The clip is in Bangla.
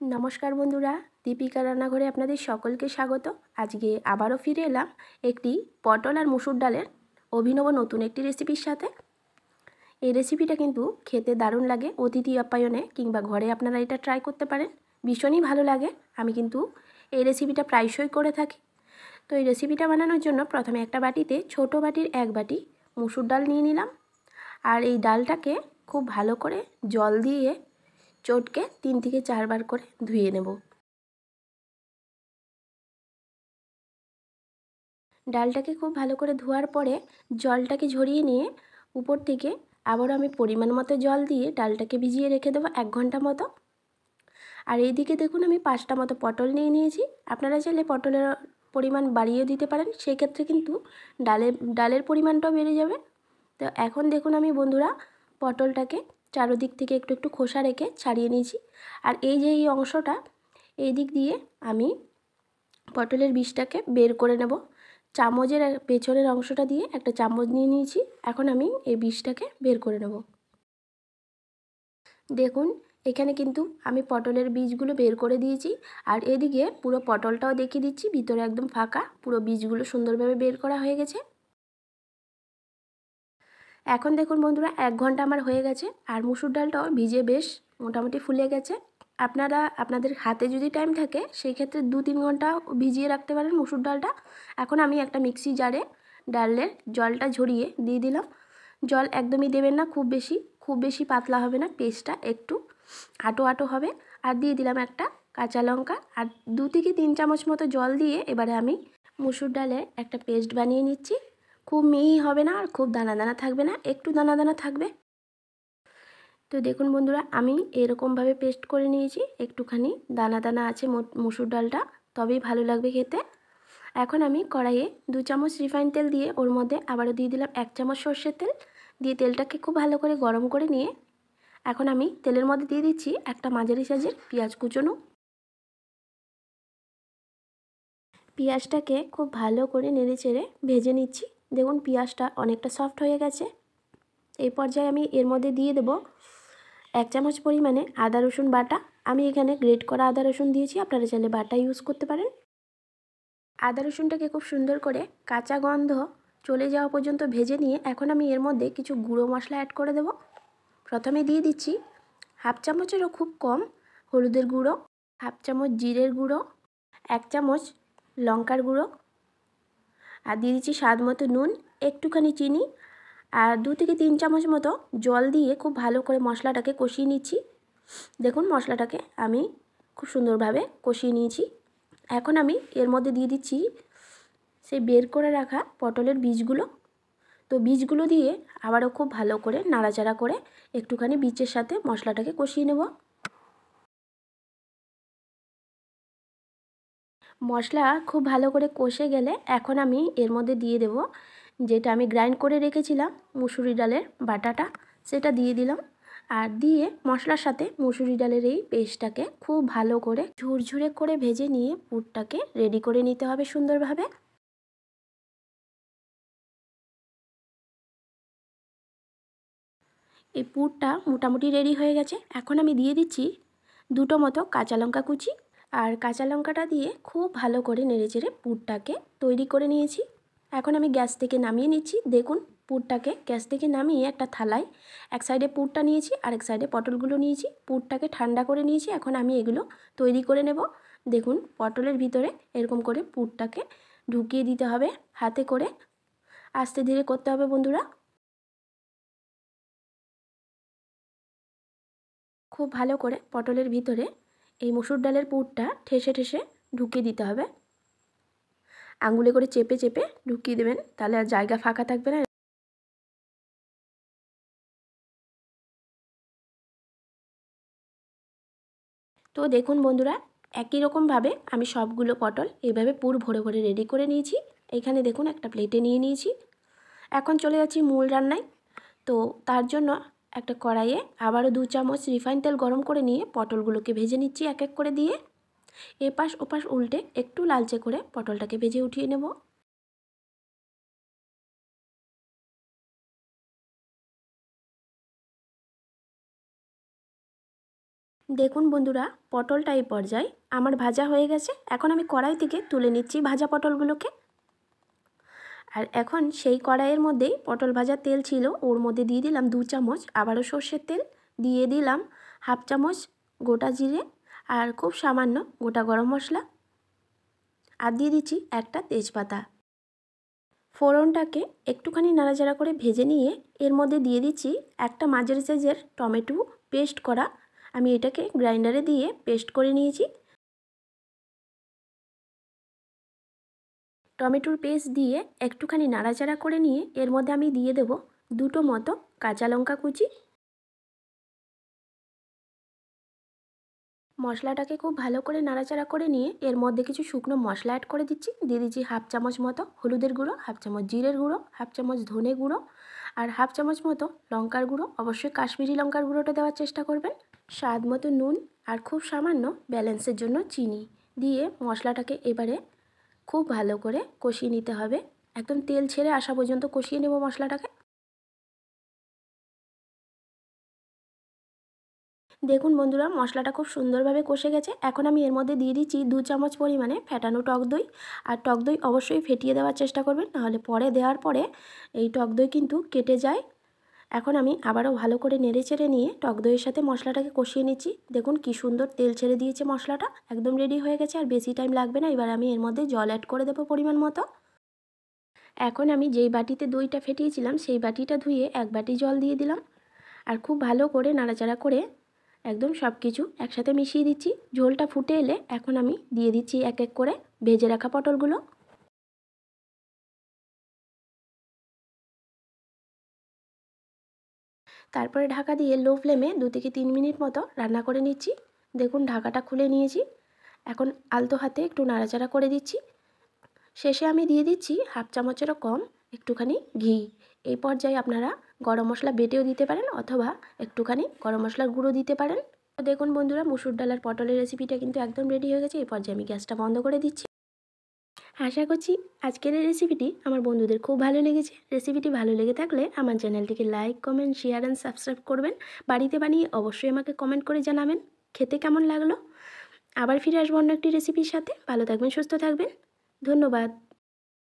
नमस्कार बंधुरा दीपिका रान्नाघरे आपनादेर सकलके स्वागत। आजके आबारो फिरे एलाम एकटी पटल और मसुर डालेर अभिनव नतून एकटी रेसिपिर साथे। এই রেসিপিটা কিন্তু খেতে দারুণ লাগে। অতিথি আপ্যায়নে কিংবা ঘরে আপনারা এটা ট্রাই করতে পারেন, ভীষণই ভালো লাগে। আমি কিন্তু এই রেসিপিটা প্রায়শই করে থাকি। তো এই রেসিপিটা বানানোর জন্য প্রথমে একটা বাটিতে ছোট বাটির এক বাটি মসুর ডাল নিয়ে নিলাম। আর এই ডালটাকে খুব ভালো করে জল দিয়ে চটকে 3 থেকে 4 বার করে ধুয়ে নেব। ডালটাকে খুব ভালো করে ধোয়ার পরে জলটাকে ঝরিয়ে নিয়ে উপর থেকে আবারও আমি পরিমাণ মতো জল দিয়ে ডালটাকে ভিজিয়ে রেখে দেবো 1 ঘন্টা মতো। আর এইদিকে দেখুন আমি 5টা মতো পটল নিয়ে নিয়েছি। আপনারা চাইলে পটলের পরিমাণ বাড়িয়ে দিতে পারেন, সেই ক্ষেত্রে কিন্তু ডালের পরিমাণটাও বেড়ে যাবে। তো এখন দেখুন আমি বন্ধুরা পটলটাকে চারদিক থেকে একটু একটু খোসা রেখে ছাড়িয়ে নিয়েছি। আর এই যে এই অংশটা, এই দিক দিয়ে আমি পটলের বীজটাকে বের করে নেব। চামচের পেছনের অংশটা দিয়ে একটা চামচ নিয়ে নিয়েছি। এখন আমি এই বীজটাকে বের করে নেব। দেখুন এখানে কিন্তু আমি পটলের বীজগুলো বের করে দিয়েছি। আর এদিকে পুরো পটলটাও দেখিয়ে দিচ্ছি, ভিতরে একদম ফাঁকা, পুরো বীজগুলো সুন্দরভাবে বের করা হয়ে গেছে। এখন দেখুন বন্ধুরা 1 ঘন্টা আমার হয়ে গেছে আর মুসুর ডালটাও ভিজে বেশ মোটামুটি ফুলে গেছে। আপনারা আপনাদের হাতে যদি টাইম থাকে সেই ক্ষেত্রে 2-3 ঘন্টা ভিজিয়ে রাখতে পারেন মুসুর ডালটা। এখন আমি একটা মিক্সি জারে ডালের জলটা ঝরিয়ে দিয়ে দিলাম। জল একদমই দেবেন না, খুব বেশি পাতলা হবে না, পেস্টটা একটু আটো আটো হবে। আর দিয়ে দিলাম একটা কাঁচা লঙ্কা আর 2 থেকে 3 চামচ মতো জল দিয়ে এবারে আমি মুসুর ডালের একটা পেস্ট বানিয়ে নিচ্ছি। খুব মিহি হবে না আর খুব দানা দানা থাকবে না, একটু দানা দানা থাকবে। তো দেখুন বন্ধুরা আমি এরকমভাবে পেস্ট করে নিয়েছি, একটুখানি দানা দানা আছে মুসুর ডালটা, তবেই ভালো লাগবে খেতে। এখন আমি কড়াইয়ে 2 চামচ রিফাইন তেল দিয়ে ওর মধ্যে আবারও দিয়ে দিলাম 1 চামচ সর্ষের তেল দিয়ে তেলটাকে খুব ভালো করে গরম করে নিয়ে এখন আমি তেলের মধ্যে দিয়ে দিচ্ছি একটা মাঝারি সাইজের পেঁয়াজ কুচোনো। পেঁয়াজটাকে খুব ভালো করে নেড়ে চেড়ে ভেজে নিচ্ছি। দেখুন পেঁয়াজটা অনেকটা সফট হয়ে গেছে। এই পর্যায়ে আমি এর মধ্যে দিয়ে দেব 1 চামচ পরিমাণে আদা রসুন বাটা। আমি এখানে গ্রেট করা আদা রসুন দিয়েছি, আপনারা চাইলে বাটা ইউজ করতে পারেন। আদা রসুনটাকে খুব সুন্দর করে কাঁচা গন্ধ চলে যাওয়া পর্যন্ত ভেজে নিয়ে এখন আমি এর মধ্যে কিছু গুঁড়ো মশলা অ্যাড করে দেব। প্রথমে দিয়ে দিচ্ছি 1/2 চামচেরও খুব কম হলুদের গুঁড়ো, 1/2 চামচ জিরের গুঁড়ো, 1 চামচ লঙ্কার গুঁড়ো, আর দিয়ে দিচ্ছি স্বাদ মতো নুন, একটুখানি চিনি আর 2 থেকে 3 চামচ মতো জল দিয়ে খুব ভালো করে মশলাটাকে কষিয়ে নিচ্ছি। দেখুন মশলাটাকে আমি খুব সুন্দরভাবে কষিয়ে নিয়েছি। এখন আমি এর মধ্যে দিয়ে দিচ্ছি সেই বের করে রাখা পটলের বীজগুলো। তো বীজগুলো দিয়ে আবারও খুব ভালো করে নাড়াচাড়া করে একটুখানি বীজের সাথে মশলাটাকে কষিয়ে নেব। মশলা খুব ভালো করে কষে গেলে এখন আমি এর মধ্যে দিয়ে দেব যেটা আমি গ্রাইন্ড করে রেখেছিলাম মুসুরি ডালের বাটাটা, সেটা দিয়ে দিলাম। আর দিয়ে মশলার সাথে মুসুরি ডালের এই পেস্টটাকে খুব ভালো করে ঝুরঝুরে করে ভেজে নিয়ে পুরটাকে রেডি করে নিতে হবে সুন্দরভাবে। এই পুরটা মোটামুটি রেডি হয়ে গেছে। এখন আমি দিয়ে দিচ্ছি 2টো মতো কাঁচা লঙ্কা কুচি। আর কাঁচা লঙ্কাটা দিয়ে খুব ভালো করে নেড়েচেড়ে পুরটাকে তৈরি করে নিয়েছি। এখন আমি গ্যাস থেকে নামিয়ে নিচ্ছি। দেখুন পুরটাকে গ্যাস থেকে নামিয়ে একটা থালায় এক সাইডে পুরটা নিয়েছি আর এক সাইডে পটলগুলো নিয়েছি। পুরটাকে ঠান্ডা করে নিয়েছি, এখন আমি এগুলো তৈরি করে নেব। দেখুন পটলের ভিতরে এরকম করে পুরটাকে ঢুকিয়ে দিতে হবে হাতে করে, আস্তে ধীরে করতে হবে বন্ধুরা। খুব ভালো করে পটলের ভিতরে এই মসুর ডালের পুরটা ঠেসে ঠেসে ঢুকিয়ে দিতে হবে। আঙুলে করে চেপে চেপে ঢুকিয়ে দেবেন, তাহলে আর জায়গা ফাঁকা থাকবে না। তো দেখুন বন্ধুরা একই রকমভাবে আমি সবগুলো পটল এইভাবে পুর ভরে ভরে রেডি করে নিয়েছি। এইখানে দেখুন একটা প্লেটে নিয়ে নিয়েছি। এখন চলে যাচ্ছি মূল রান্নায়। তো তার জন্য একটা কড়াইয়ে আবারও 2 চামচ রিফাইন তেল গরম করে নিয়ে পটলগুলোকে ভেজে নিচ্ছি এক এক করে দিয়ে। এপাশ ওপাশ উল্টে একটু লালচে করে পটলটাকে ভেজে উঠিয়ে নেব। দেখুন বন্ধুরা, পটলটা এই পর্যায়ে আমার ভাজা হয়ে গেছে। এখন আমি কড়াই থেকে তুলে নিচ্ছি ভাজা পটলগুলোকে। আর এখন সেই কড়াইয়ের মধ্যেই পটল ভাজার তেল ছিল, ওর মধ্যে দিয়ে দিলাম 2 চামচ আবারও সর্ষের তেল, দিয়ে দিলাম হাফ চামচ গোটা জিরে আর খুব সামান্য গোটা গরম মশলা, আর দিয়ে দিচ্ছি একটা তেজপাতা। ফোড়নটাকে একটুখানি নাড়াচাড়া করে ভেজে নিয়ে এর মধ্যে দিয়ে দিচ্ছি একটা মাঝারি সাইজের টমেটো পেস্ট করা। আমি এটাকে গ্রাইন্ডারে দিয়ে পেস্ট করে নিয়েছি। টমেটোর পেস্ট দিয়ে একটুখানি নাড়াচাড়া করে নিয়ে এর মধ্যে আমি দিয়ে দেব 2টো মতো কাঁচা লঙ্কা কুচি। মশলাটাকে খুব ভালো করে নাড়াচাড়া করে নিয়ে এর মধ্যে কিছু শুকনো মশলা অ্যাড করে দিচ্ছি। দিয়ে দিচ্ছি হাফ চামচ মতো হলুদের গুঁড়ো, হাফ চামচ জিরের গুঁড়ো, হাফ চামচ ধনে গুঁড়ো আর হাফ চামচ মতো লঙ্কার গুঁড়ো। অবশ্যই কাশ্মীরি লঙ্কার গুঁড়োটা দেওয়ার চেষ্টা করবেন। স্বাদ মতো নুন আর খুব সামান্য ব্যালেন্সের জন্য চিনি দিয়ে মশলাটাকে এবারে খুব ভালো করে কষিয়ে নিতে হবে। একদম তেল ছেড়ে আসা পর্যন্ত কষিয়ে নেব মশলাটাকে। দেখুন বন্ধুরা, মশলাটা খুব সুন্দরভাবে কষে গেছে। এখন আমি এর মধ্যে দিয়ে দিচ্ছি 2 চামচ পরিমাণে ফেটানো টক দই। আর টক দই অবশ্যই ফেটিয়ে দেওয়ার চেষ্টা করবেন, নাহলে পরে দেওয়ার পরে এই টক দই কিন্তু কেটে যায়। এখন আমি আবারও ভালো করে নেড়ে চেড়ে নিয়ে টক দইয়ের সাথে মশলাটাকে কষিয়ে নিচ্ছি। দেখুন কি সুন্দর তেল ছেড়ে দিয়েছে মশলাটা, একদম রেডি হয়ে গেছে, আর বেশি টাইম লাগবে না। এবার আমি এর মধ্যে জল অ্যাড করে দেবো পরিমাণ মতো। এখন আমি যেই বাটিতে দইটা ফেটিয়েছিলাম সেই বাটিটা ধুয়ে 1 বাটি জল দিয়ে দিলাম। আর খুব ভালো করে নাড়াচাড়া করে একদম সব কিছু একসাথে মিশিয়ে দিচ্ছি। ঝোলটা ফুটে এলে এখন আমি দিয়ে দিচ্ছি এক এক করে ভেজে রাখা পটলগুলো। তারপরে ঢাকা দিয়ে লো ফ্লেমে 2 থেকে 3 মিনিট মতো রান্না করে নিচ্ছি। দেখুন ঢাকাটা খুলে নিয়েছি। এখন আলতো হাতে একটু নাড়াচাড়া করে দিচ্ছি। শেষে আমি দিয়ে দিচ্ছি হাফ চামচেরও কম একটুখানি ঘি। এই পর্যায়ে আপনারা গরম মশলা বেটেও দিতে পারেন অথবা একটুখানি গরম মশলার গুঁড়ো দিতে পারেন। তো দেখুন বন্ধুরা, মুসুর ডাল আর পটলের রেসিপিটা কিন্তু একদম রেডি হয়ে গেছে। এই পর্যায়ে আমি গ্যাসটা বন্ধ করে দিচ্ছি। আশা করছি আজকের এই রেসিপিটি আমার বন্ধুদের খুব ভালো লেগেছে। রেসিপিটি ভালো লেগে থাকলে আমার চ্যানেলটিকে like, comment, share and subscribe করবেন। বাড়িতে বানিয়ে অবশ্যই আমাকে কমেন্ট করে জানাবেন খেতে কেমন লাগলো। আবার ফিরে আসবো অন্য একটি রেসিপির সাথে। ভালো থাকবেন, সুস্থ থাকবেন। ধন্যবাদ।